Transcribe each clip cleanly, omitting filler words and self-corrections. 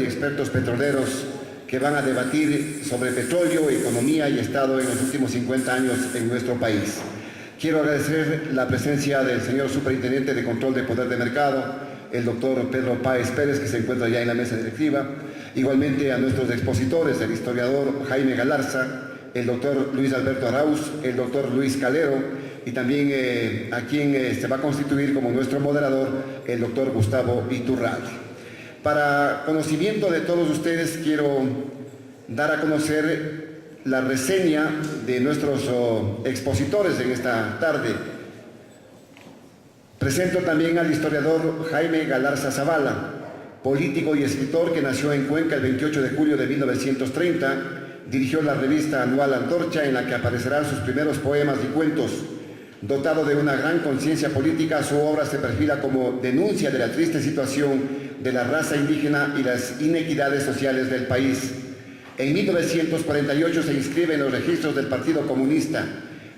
y expertos petroleros que van a debatir sobre petróleo, economía y Estado en los últimos 50 años en nuestro país. Quiero agradecer la presencia del señor Superintendente de Control de Poder de Mercado, el doctor Pedro Páez Pérez, que se encuentra ya en la mesa directiva, igualmente a nuestros expositores, el historiador Jaime Galarza, el doctor Luis Alberto Arauz, el doctor Luis Calero, y también a quien se va a constituir como nuestro moderador, el doctor Gustavo Iturralde. Para conocimiento de todos ustedes, quiero dar a conocer la reseña de nuestros expositores en esta tarde. Presento también al historiador Jaime Galarza Zavala, político y escritor que nació en Cuenca el 28 de julio de 1930, dirigió la revista anual Antorcha, en la que aparecerán sus primeros poemas y cuentos. Dotado de una gran conciencia política, su obra se perfila como denuncia de la triste situación de la raza indígena y las inequidades sociales del país. En 1948 se inscribe en los registros del Partido Comunista.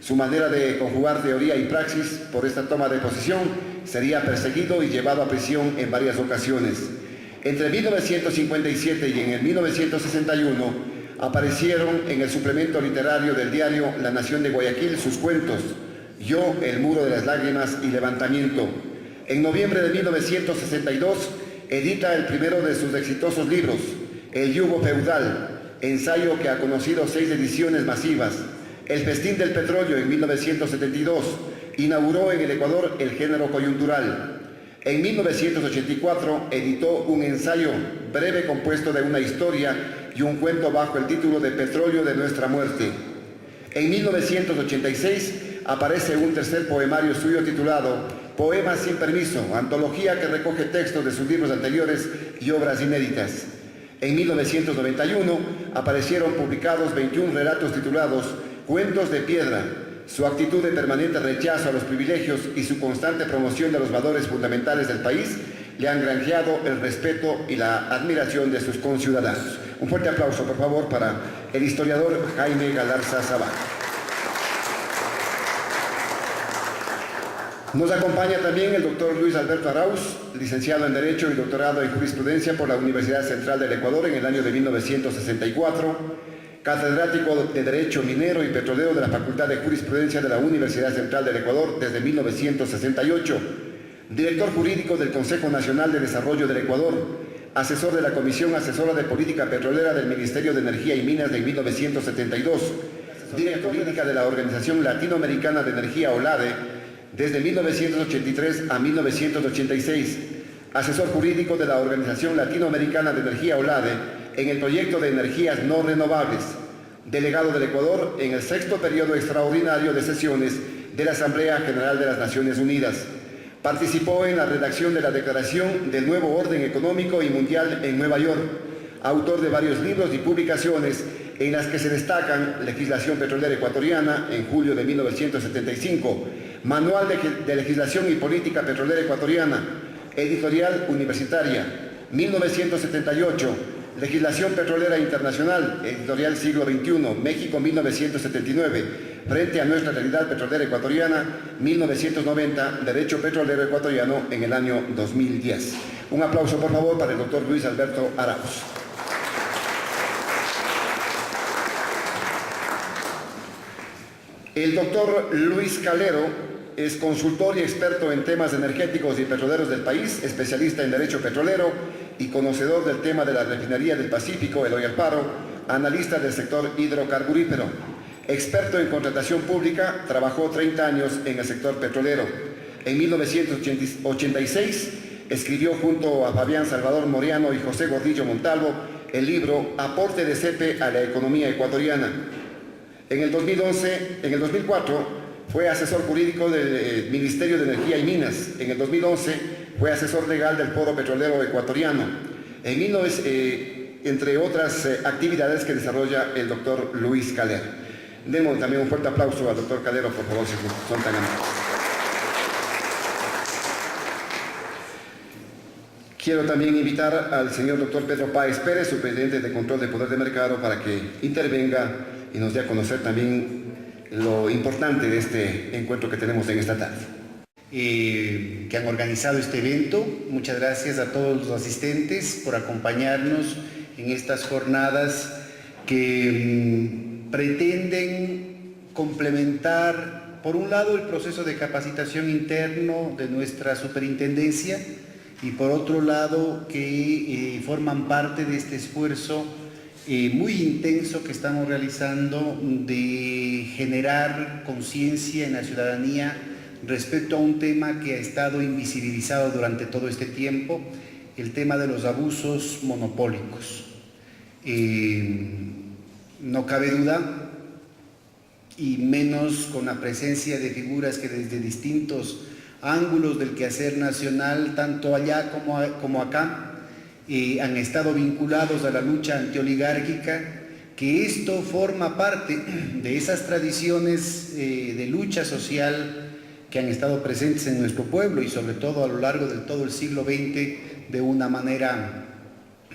Su manera de conjugar teoría y praxis por esta toma de posición sería perseguido y llevado a prisión en varias ocasiones. Entre 1957 y en el 1961 aparecieron en el suplemento literario del diario La Nación de Guayaquil sus cuentos Yo, el muro de las lágrimas y Levantamiento. En noviembre de 1962 edita el primero de sus exitosos libros, El yugo feudal, ensayo que ha conocido 6 ediciones masivas. El festín del petróleo en 1972 inauguró en el Ecuador el género coyuntural. En 1984 editó un ensayo breve compuesto de una historia y un cuento bajo el título de Petróleo de nuestra muerte. En 1986 aparece un tercer poemario suyo titulado Poemas sin permiso, antología que recoge textos de sus libros anteriores y obras inéditas. En 1991 aparecieron publicados 21 relatos titulados Cuentos de Piedra, su actitud de permanente rechazo a los privilegios y su constante promoción de los valores fundamentales del país le han granjeado el respeto y la admiración de sus conciudadanos. Un fuerte aplauso, por favor, para el historiador Jaime Galarza Zavala. Nos acompaña también el doctor Luis Alberto Arauz, licenciado en Derecho y doctorado en Jurisprudencia por la Universidad Central del Ecuador en el año de 1964, catedrático de Derecho Minero y Petrolero de la Facultad de Jurisprudencia de la Universidad Central del Ecuador desde 1968, director jurídico del Consejo Nacional de Desarrollo del Ecuador, asesor de la Comisión Asesora de Política Petrolera del Ministerio de Energía y Minas de 1972, director jurídica de la Organización Latinoamericana de Energía OLADE desde 1983 a 1986, asesor jurídico de la Organización Latinoamericana de Energía OLADE en el proyecto de energías no renovables, delegado del Ecuador en el 6º periodo extraordinario de sesiones de la Asamblea General de las Naciones Unidas. Participó en la redacción de la Declaración del Nuevo Orden Económico y Mundial en Nueva York, autor de varios libros y publicaciones en las que se destacan Legislación Petrolera Ecuatoriana en julio de 1975, Manual de Legislación y Política Petrolera Ecuatoriana, Editorial Universitaria, 1978, Legislación Petrolera Internacional, Editorial Siglo XXI, México 1979, Frente a nuestra realidad petrolera ecuatoriana, 1990, Derecho Petrolero Ecuatoriano en el año 2010. Un aplauso, por favor, para el doctor Luis Alberto Arauz. El doctor Luis Calero es consultor y experto en temas energéticos y petroleros del país, especialista en derecho petrolero y conocedor del tema de la refinería del Pacífico, Eloy Alfaro, analista del sector hidrocarburífero. Experto en contratación pública, trabajó 30 años en el sector petrolero. En 1986 escribió junto a Fabián Salvador Moreano y José Gordillo Montalvo el libro Aporte de CEPE a la economía ecuatoriana. En el 2004 fue asesor jurídico del Ministerio de Energía y Minas. En el 2011 fue asesor legal del Foro Petrolero Ecuatoriano, entre otras actividades que desarrolla el doctor Luis Calero. Demos también un fuerte aplauso al doctor Calero, por favor, si son tan amables. Quiero también invitar al señor doctor Pedro Páez Pérez, superintendente de Control de Poder de Mercado, para que intervenga y nos dé a conocer también lo importante de este encuentro que tenemos en esta tarde. que han organizado este evento. Muchas gracias a todos los asistentes por acompañarnos en estas jornadas que pretenden complementar, por un lado, el proceso de capacitación interno de nuestra superintendencia y por otro lado, que forman parte de este esfuerzo muy intenso que estamos realizando de generar conciencia en la ciudadanía respecto a un tema que ha estado invisibilizado durante todo este tiempo, el tema de los abusos monopólicos. No cabe duda, y menos con la presencia de figuras que desde distintos ángulos del quehacer nacional, tanto allá como acá, han estado vinculados a la lucha antioligárquica, que esto forma parte de esas tradiciones de lucha social que han estado presentes en nuestro pueblo y sobre todo a lo largo de todo el siglo XX de una manera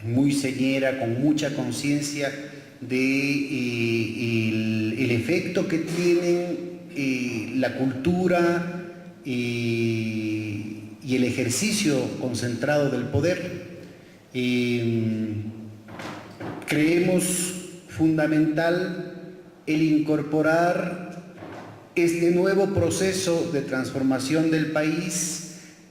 muy señera, con mucha conciencia de el efecto que tienen la cultura y el ejercicio concentrado del poder. Creemos fundamental el incorporar este nuevo proceso de transformación del país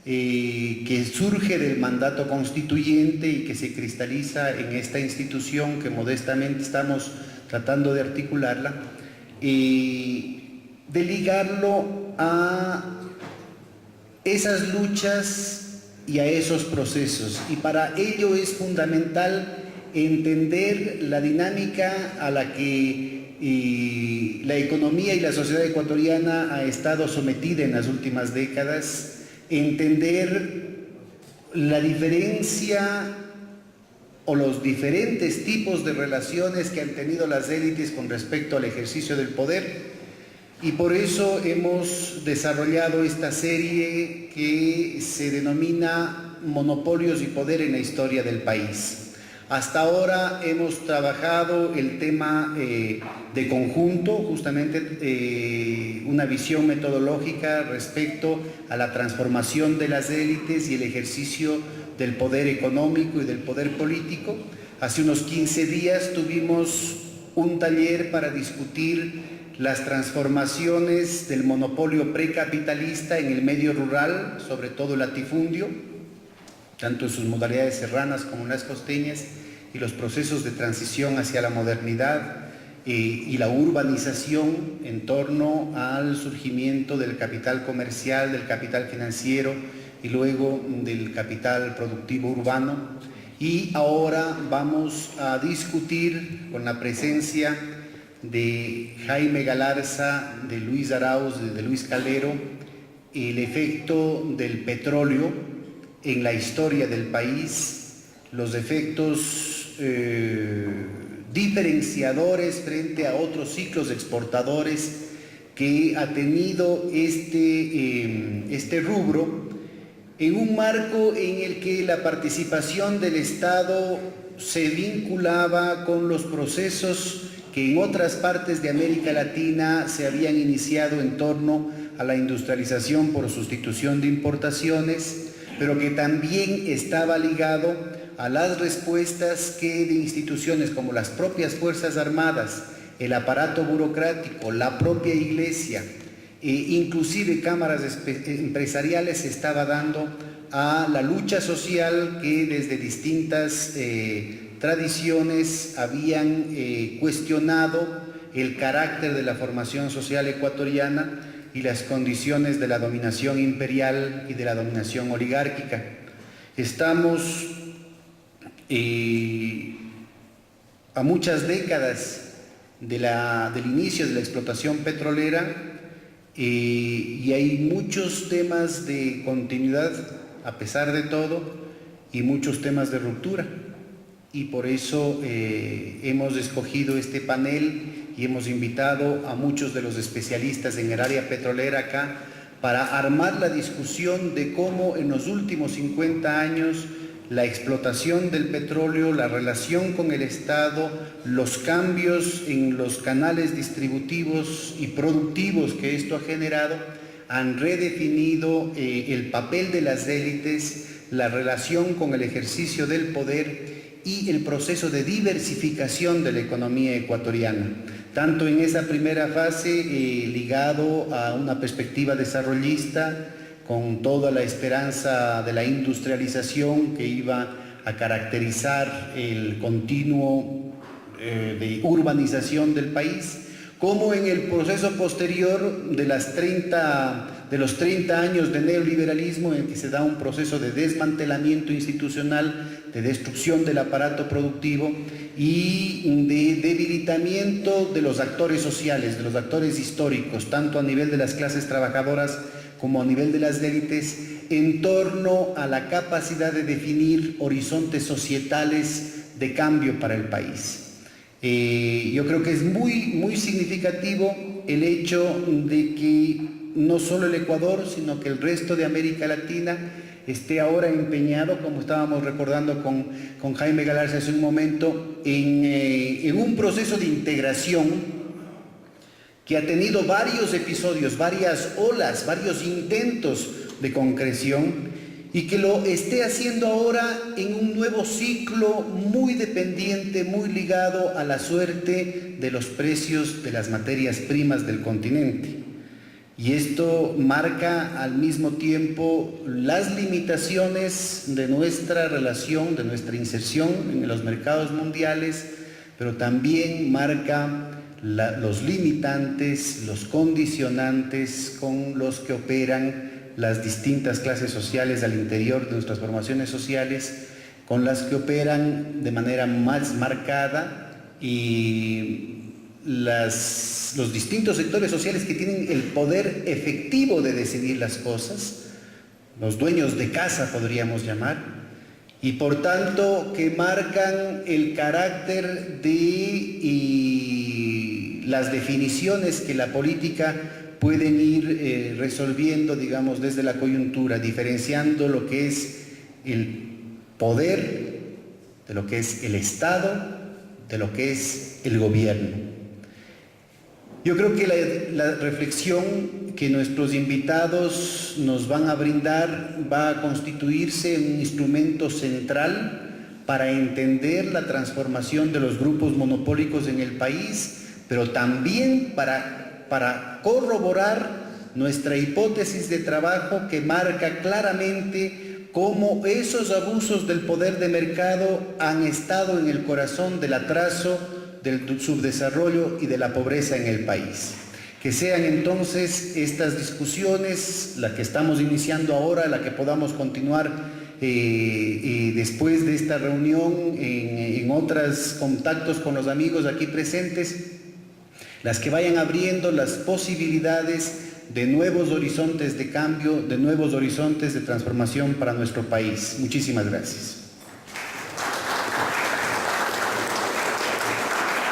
que surge del mandato constituyente y que se cristaliza en esta institución que modestamente estamos tratando de articularla, de ligarlo a esas luchas y a esos procesos. Y para ello es fundamental entender la dinámica a la que la economía y la sociedad ecuatoriana ha estado sometida en las últimas décadas, entender la diferencia o los diferentes tipos de relaciones que han tenido las élites con respecto al ejercicio del poder, y por eso hemos desarrollado esta serie que se denomina Monopolios y Poder en la Historia del País. Hasta ahora hemos trabajado el tema de conjunto, justamente una visión metodológica respecto a la transformación de las élites y el ejercicio del poder económico y del poder político. Hace unos 15 días tuvimos un taller para discutir las transformaciones del monopolio precapitalista en el medio rural, sobre todo el latifundio, tanto en sus modalidades serranas como en las costeñas, y los procesos de transición hacia la modernidad y la urbanización en torno al surgimiento del capital comercial, del capital financiero y luego del capital productivo urbano. Y ahora vamos a discutir con la presencia de Jaime Galarza, de Luis Arauz, de Luis Calero, el efecto del petróleo en la historia del país, los efectos diferenciadores frente a otros ciclos exportadores que ha tenido este rubro, en un marco en el que la participación del Estado se vinculaba con los procesos que en otras partes de América Latina se habían iniciado en torno a la industrialización por sustitución de importaciones, pero que también estaba ligado a las respuestas que de instituciones como las propias Fuerzas Armadas, el aparato burocrático, la propia Iglesia, inclusive cámaras empresariales se estaba dando a la lucha social que desde distintas tradiciones habían cuestionado el carácter de la formación social ecuatoriana y las condiciones de la dominación imperial y de la dominación oligárquica. Estamos a muchas décadas del inicio de la explotación petrolera y hay muchos temas de continuidad a pesar de todo y muchos temas de ruptura. Y por eso hemos escogido este panel y hemos invitado a muchos de los especialistas en el área petrolera acá para armar la discusión de cómo en los últimos 50 años la explotación del petróleo, la relación con el Estado, los cambios en los canales distributivos y productivos que esto ha generado, han redefinido el papel de las élites, la relación con el ejercicio del poder y el proceso de diversificación de la economía ecuatoriana, tanto en esa primera fase ligado a una perspectiva desarrollista, con toda la esperanza de la industrialización que iba a caracterizar el continuo de urbanización del país, como en el proceso posterior de los 30 años de neoliberalismo, en que se da un proceso de desmantelamiento institucional, de destrucción del aparato productivo y de debilitamiento de los actores sociales, de los actores históricos, tanto a nivel de las clases trabajadoras como a nivel de las élites, en torno a la capacidad de definir horizontes societales de cambio para el país. Yo creo que es muy significativo el hecho de que no solo el Ecuador, sino que el resto de América Latina esté ahora empeñado, como estábamos recordando con Jaime Galarza hace un momento, en un proceso de integración que ha tenido varios episodios, varias olas, varios intentos de concreción, y que lo esté haciendo ahora en un nuevo ciclo muy dependiente, muy ligado a la suerte de los precios de las materias primas del continente. Y esto marca al mismo tiempo las limitaciones de nuestra relación, de nuestra inserción en los mercados mundiales, pero también marca los limitantes, los condicionantes con los que operan las distintas clases sociales al interior de nuestras formaciones sociales, con las que operan de manera más marcada, y los distintos sectores sociales que tienen el poder efectivo de decidir las cosas, los dueños de casa podríamos llamar, y por tanto que marcan el carácter de las definiciones que la política pueden ir resolviendo, digamos, desde la coyuntura, diferenciando lo que es el poder de lo que es el Estado, de lo que es el gobierno. Yo creo que la reflexión que nuestros invitados nos van a brindar va a constituirse en un instrumento central para entender la transformación de los grupos monopólicos en el país, pero también para corroborar nuestra hipótesis de trabajo que marca claramente cómo esos abusos del poder de mercado han estado en el corazón del atraso, del subdesarrollo y de la pobreza en el país. Que sean entonces estas discusiones, la que estamos iniciando ahora, la que podamos continuar después de esta reunión en otros contactos con los amigos aquí presentes, las que vayan abriendo las posibilidades de nuevos horizontes de cambio, de nuevos horizontes de transformación para nuestro país. Muchísimas gracias.